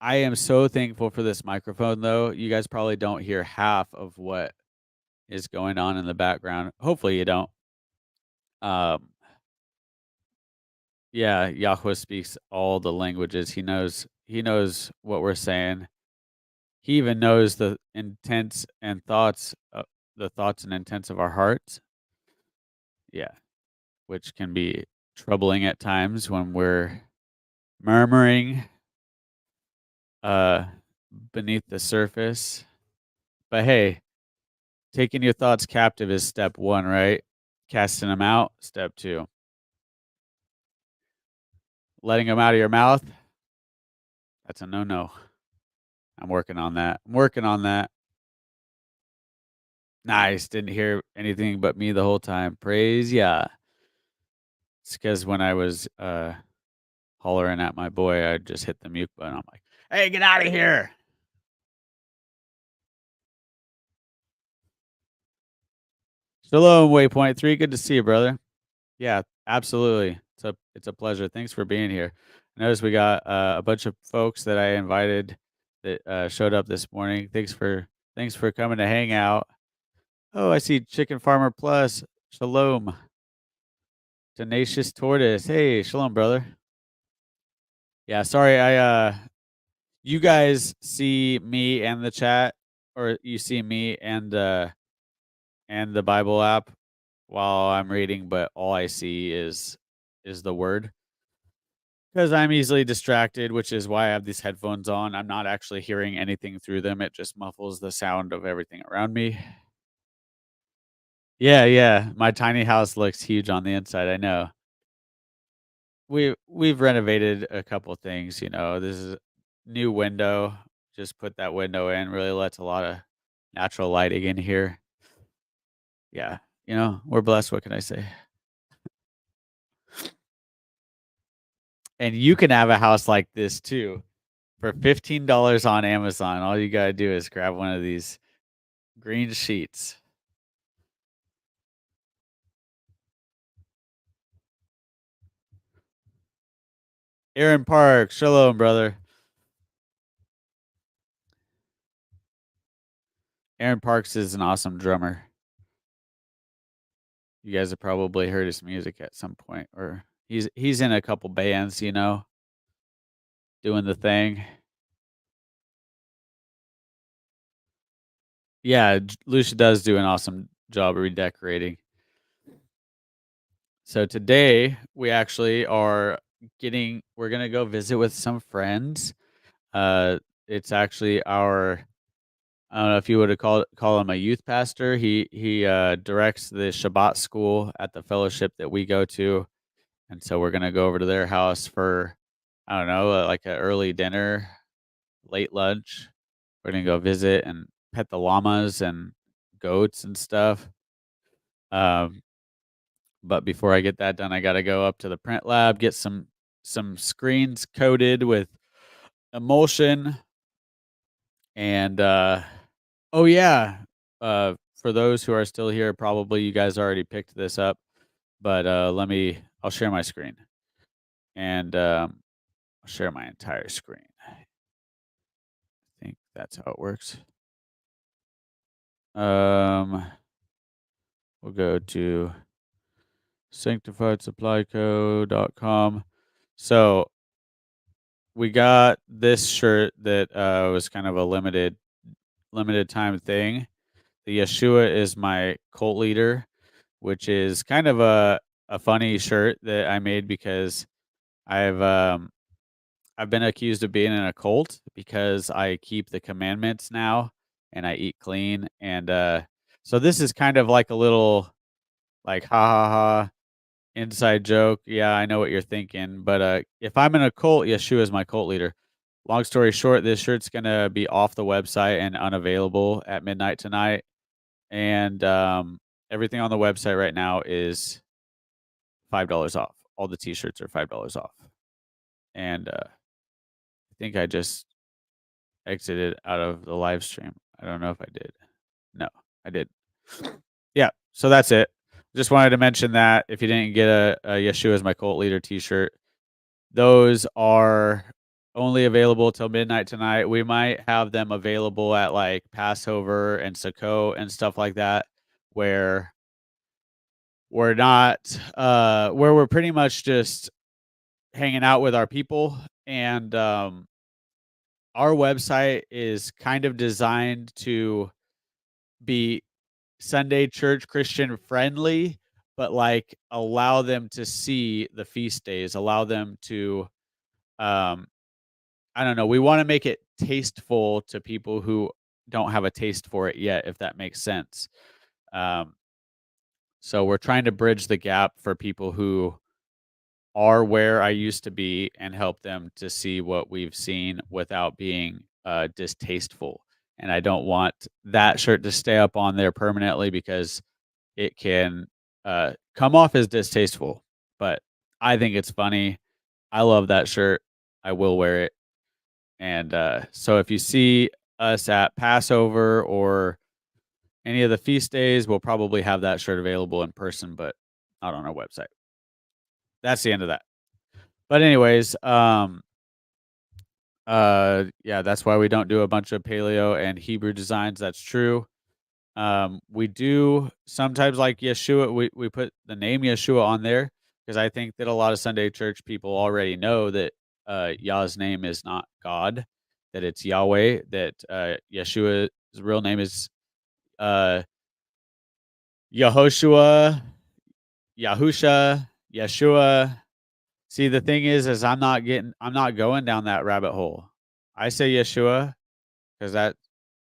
I am so thankful for this microphone, though. You guys probably don't hear half of what is going on in the background. Hopefully, you don't. Um, yeah, Yahweh speaks all the languages. He knows what we're saying. He even knows the intents and thoughts, the thoughts and intents of our hearts. Yeah, which can be troubling at times when we're murmuring uh, beneath the surface. But hey, taking your thoughts captive is step 1, right? Casting them out, step 2. Letting them out of your mouth, that's a no-no. I'm working on that. Nice. Didn't hear anything but me the whole time. Praise Yah. It's because when I was hollering at my boy, I just hit the mute button. I'm like, hey, get out of here. Shalom, Waypoint 3. Good to see you, brother. Yeah, absolutely. It's a pleasure. Thanks for being here. I noticed we got a bunch of folks that I invited that showed up this morning. Thanks for coming to hang out. Oh, I see Chicken Farmer Plus. Shalom. Tenacious Tortoise. Hey, shalom, brother. Yeah, sorry, you guys see me and the chat, or you see me and the Bible app while I'm reading, but all I see is the word. Because I'm easily distracted, which is why I have these headphones on. I'm not actually hearing anything through them. It just muffles the sound of everything around me. Yeah, yeah. My tiny house looks huge on the inside, I know. We've renovated a couple things, This is a new window. Just put that window in, really lets a lot of natural lighting in here. Yeah, we're blessed, what can I say? And you can have a house like this too for $15 on Amazon. All you gotta do is grab one of these green sheets. Aaron Park, shalom, brother. Aaron Parks is an awesome drummer. You guys have probably heard his music at some point, or he's in a couple bands, doing the thing. Yeah, Lucia does do an awesome job of redecorating. So today we actually we're gonna go visit with some friends. It's actually I don't know if you would have call him a youth pastor. He directs the Shabbat school at the fellowship that we go to, and so we're gonna go over to their house for I don't know, like an early dinner, late lunch. We're gonna go visit and pet the llamas and goats and stuff. Um, but before I get that done, I gotta go up to the print lab, get some screens coated with emulsion, and oh yeah, for those who are still here, probably you guys already picked this up, but I'll share my screen, and I'll share my entire screen. I think that's how it works. We'll go to sanctifiedsupplyco.com. So we got this shirt that was kind of a limited time thing. The Yeshua is my cult leader, which is kind of a funny shirt that I made because I've um I've been accused of being in a cult because I keep the commandments now and I eat clean, and so this is kind of like a little like ha ha ha inside joke. Yeah, I know what you're thinking, but if I'm in a cult, Yeshua is my cult leader. Long story short, this shirt's gonna be off the website and unavailable at midnight tonight, and everything on the website right now is $5 off. All the t-shirts are $5 off, and I think I just exited out of the live stream. I don't know if I did. No, I did. Yeah, so that's it. Just wanted to mention that if you didn't get a Yeshua is my cult leader t-shirt, those are only available till midnight tonight. We might have them available at like Passover and Sukkot and stuff like that, where we're not, where we're pretty much just hanging out with our people. And our website is kind of designed to be Sunday church Christian friendly, but like allow them to see the feast days, allow them to, um, I don't know. We want to make it tasteful to people who don't have a taste for it yet, if that makes sense. Um, so we're trying to bridge the gap for people who are where I used to be and help them to see what we've seen without being distasteful. And I don't want that shirt to stay up on there permanently because it can come off as distasteful. But I think it's funny. I love that shirt. I will wear it. And so if you see us at Passover or any of the feast days, we'll probably have that shirt available in person, but not on our website. That's the end of that. But anyways, yeah, that's why we don't do a bunch of paleo and Hebrew designs. That's true. We do sometimes like Yeshua, we put the name Yeshua on there because I think that a lot of Sunday church people already know that Yah's name is not God, that it's Yahweh, that Yeshua's real name is uh Yehoshua, Yahusha, Yeshua. See, the thing is I'm not going down that rabbit hole. I say Yeshua because that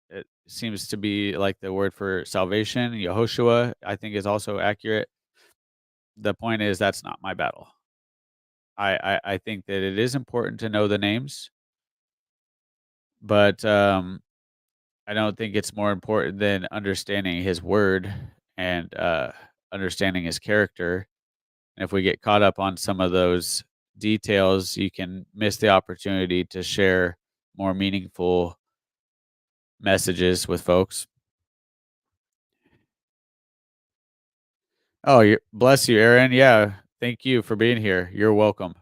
it seems to be like the word for salvation. Yehoshua, I think, is also accurate. The point is that's not my battle. I think that it is important to know the names, but I don't think it's more important than understanding his word and understanding his character. And if we get caught up on some of those details, you can miss the opportunity to share more meaningful messages with folks. Oh, bless you, Aaron. Yeah, thank you for being here. You're welcome.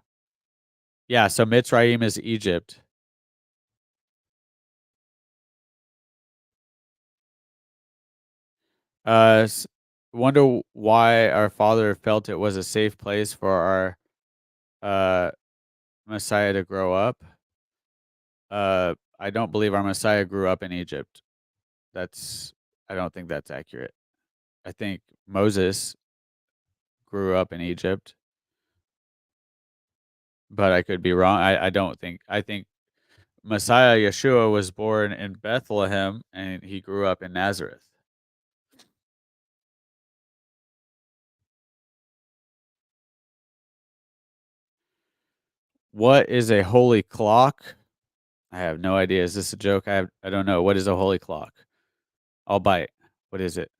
Yeah, so Mitzrayim is Egypt. Wonder why our father felt it was a safe place for our uh, Messiah to grow up. I don't believe our Messiah grew up in Egypt. That's I don't think that's accurate. I think Moses grew up in Egypt, but I could be wrong. I don't think I think Messiah Yeshua was born in Bethlehem and he grew up in Nazareth. What is a holy clock? I have no idea. Is this a joke? I don't know. What is a holy clock? I'll bite. What is it?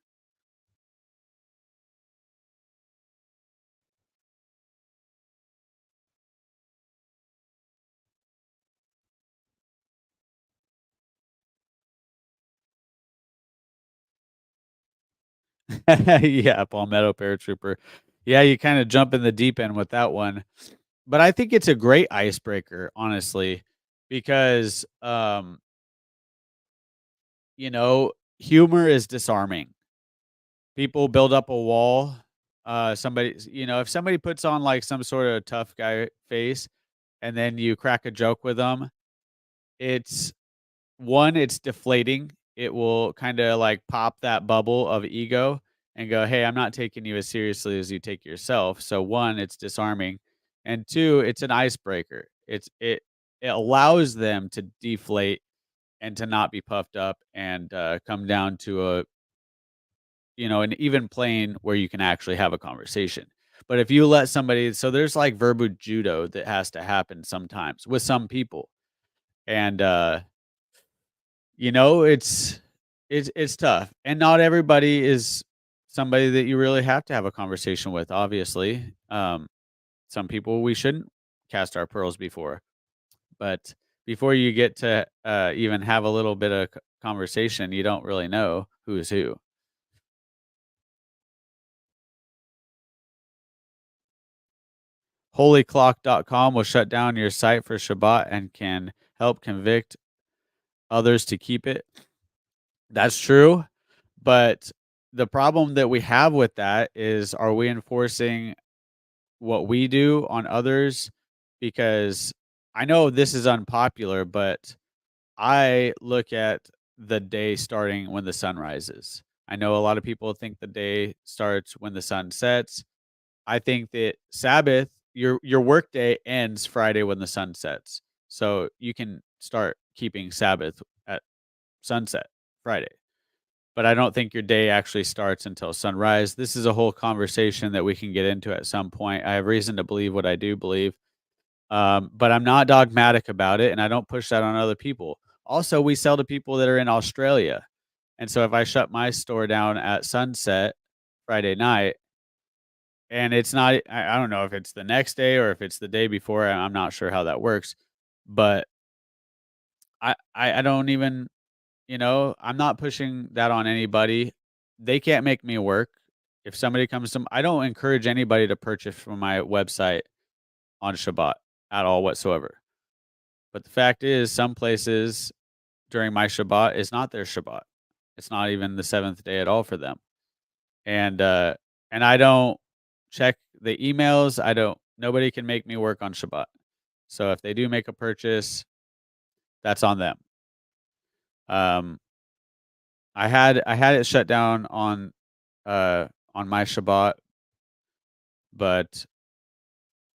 Yeah, Palmetto Paratrooper. Yeah, you kind of jump in the deep end with that one. but I think it's a great icebreaker, honestly, because, humor is disarming. People build up a wall. If somebody puts on like some sort of tough guy face and then you crack a joke with them, it's it's deflating. It will kind of like pop that bubble of ego and go, "Hey, I'm not taking you as seriously as you take yourself." So one, it's disarming, and two, it's an icebreaker. It allows them to deflate and to not be puffed up and come down to an even plane where you can actually have a conversation. But if you let somebody, so there's like verbal judo that has to happen sometimes with some people, and it's tough, and not everybody is somebody that you really have to have a conversation with. Obviously, some people we shouldn't cast our pearls before, but before you get to even have a little bit of conversation, you don't really know who is who. Holyclock.com will shut down your site for Shabbat and can help convict others to keep it. That's true, but the problem that we have with that is, are we enforcing what we do on others? Because I know this is unpopular, but I look at the day starting when the sun rises. I know a lot of people think the day starts when the sun sets. I think that Sabbath, your work day ends Friday when the sun sets. So you can start keeping Sabbath at sunset Friday. But I don't think your day actually starts until sunrise. This is a whole conversation that we can get into at some point. I have reason to believe what I do believe. But I'm not dogmatic about it, and I don't push that on other people. Also, we sell to people that are in Australia. And so if I shut my store down at sunset Friday night, and it's not, I don't know if it's the next day or if it's the day before, I'm not sure how that works, but I don't even, I'm not pushing that on anybody. They can't make me work. If somebody comes to I don't encourage anybody to purchase from my website on Shabbat at all whatsoever. But the fact is, some places during my Shabbat is not their Shabbat. It's not even the seventh day at all for them. And I don't check the emails. I don't Nobody can make me work on Shabbat. So if they do make a purchase, that's on them. Um, I had it shut down on my Shabbat, but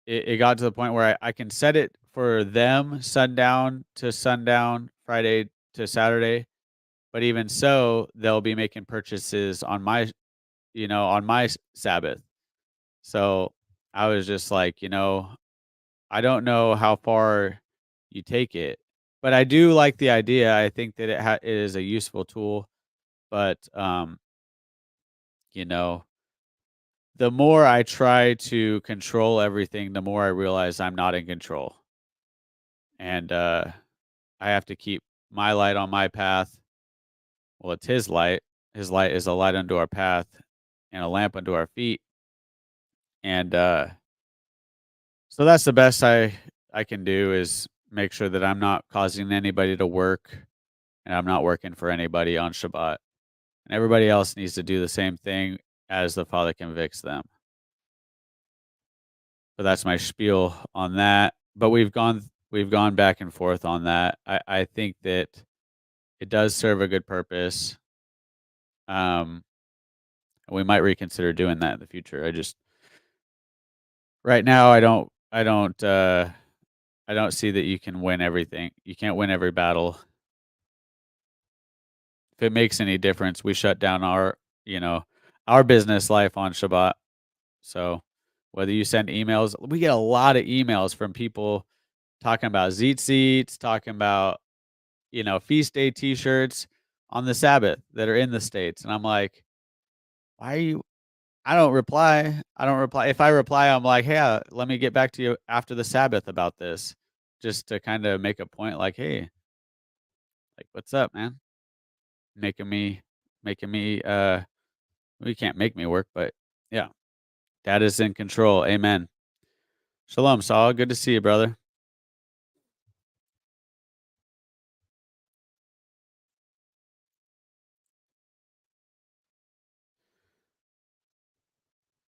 it got to the point where I can set it for them sundown to sundown, Friday to Saturday. But even so, they'll be making purchases on my Sabbath. So I was just like, I don't know how far you take it, but I do like the idea. I think that it is a useful tool, but you know, the more I try to control everything, the more I realize I'm not in control, and I have to keep my light on my path. Well, it's His light. His light is a light unto our path and a lamp unto our feet, and so that's the best I can do, is make sure that I'm not causing anybody to work, and I'm not working for anybody on Shabbat. And everybody else needs to do the same thing as the Father convicts them. But that's my spiel on that. But we've gone back and forth on that. I think that it does serve a good purpose. Um, we might reconsider doing that in the future. Right now I don't see that you can win everything. You can't win every battle. If it makes any difference, we shut down you know, our business life on Shabbat. So whether you send emails, we get a lot of emails from people talking about Zeet Seats, talking about, feast day t-shirts on the Sabbath that are in the States. And I'm like, why are you I don't reply. If I reply, I'm like, hey, let me get back to you after the Sabbath about this. Just to kind of make a point like, hey, like, what's up, man? Making me well, you can't make me work, but yeah, dad is in control. Amen. Shalom, Saul. Good to see you, brother.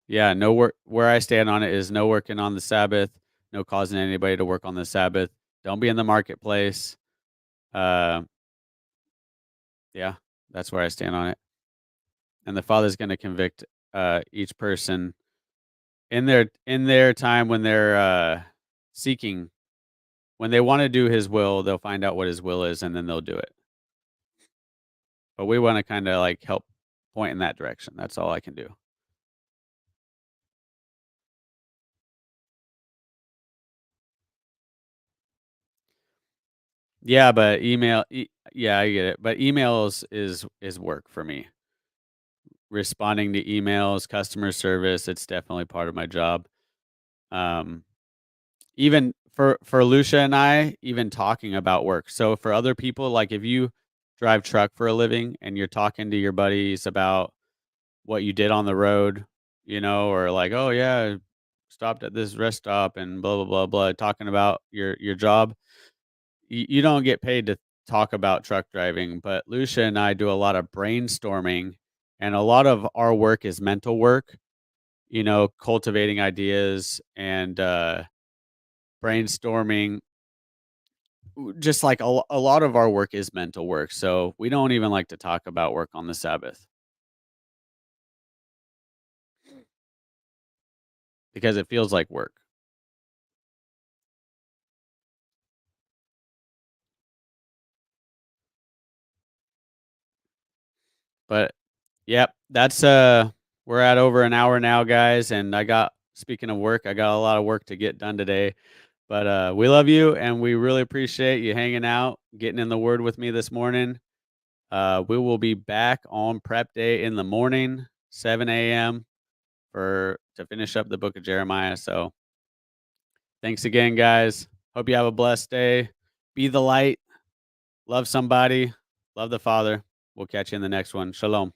Yeah, no work. Where I stand on it is no working on the Sabbath, no causing anybody to work on the Sabbath. Don't be in the marketplace. Uh, yeah, that's where I stand on it. And the Father's going to convict each person in their time when they're seeking. When they want to do His will, they'll find out what His will is, and then they'll do it. But we want to kind of like help point in that direction. That's all I can do. Yeah, but yeah, I get it. But emails is work for me. Responding to emails, customer service, it's definitely part of my job. Um, even for Lucia and I, even talking about work. So for other people, like if you drive truck for a living and you're talking to your buddies about what you did on the road, or like, oh yeah, stopped at this rest stop and blah blah blah blah, talking about your job. You don't get paid to talk about truck driving, but Lucia and I do a lot of brainstorming, and a lot of our work is mental work, cultivating ideas and brainstorming. Just like a lot of our work is mental work. So we don't even like to talk about work on the Sabbath because it feels like work. But yep, that's we're at over an hour now, guys, and speaking of work, I got a lot of work to get done today. But we love you and we really appreciate you hanging out, getting in the word with me this morning. We will be back on prep day in the morning, 7 a.m. for to finish up the book of Jeremiah. So thanks again, guys. Hope you have a blessed day. Be the light, love somebody, love the Father. We'll catch you in the next one. Shalom.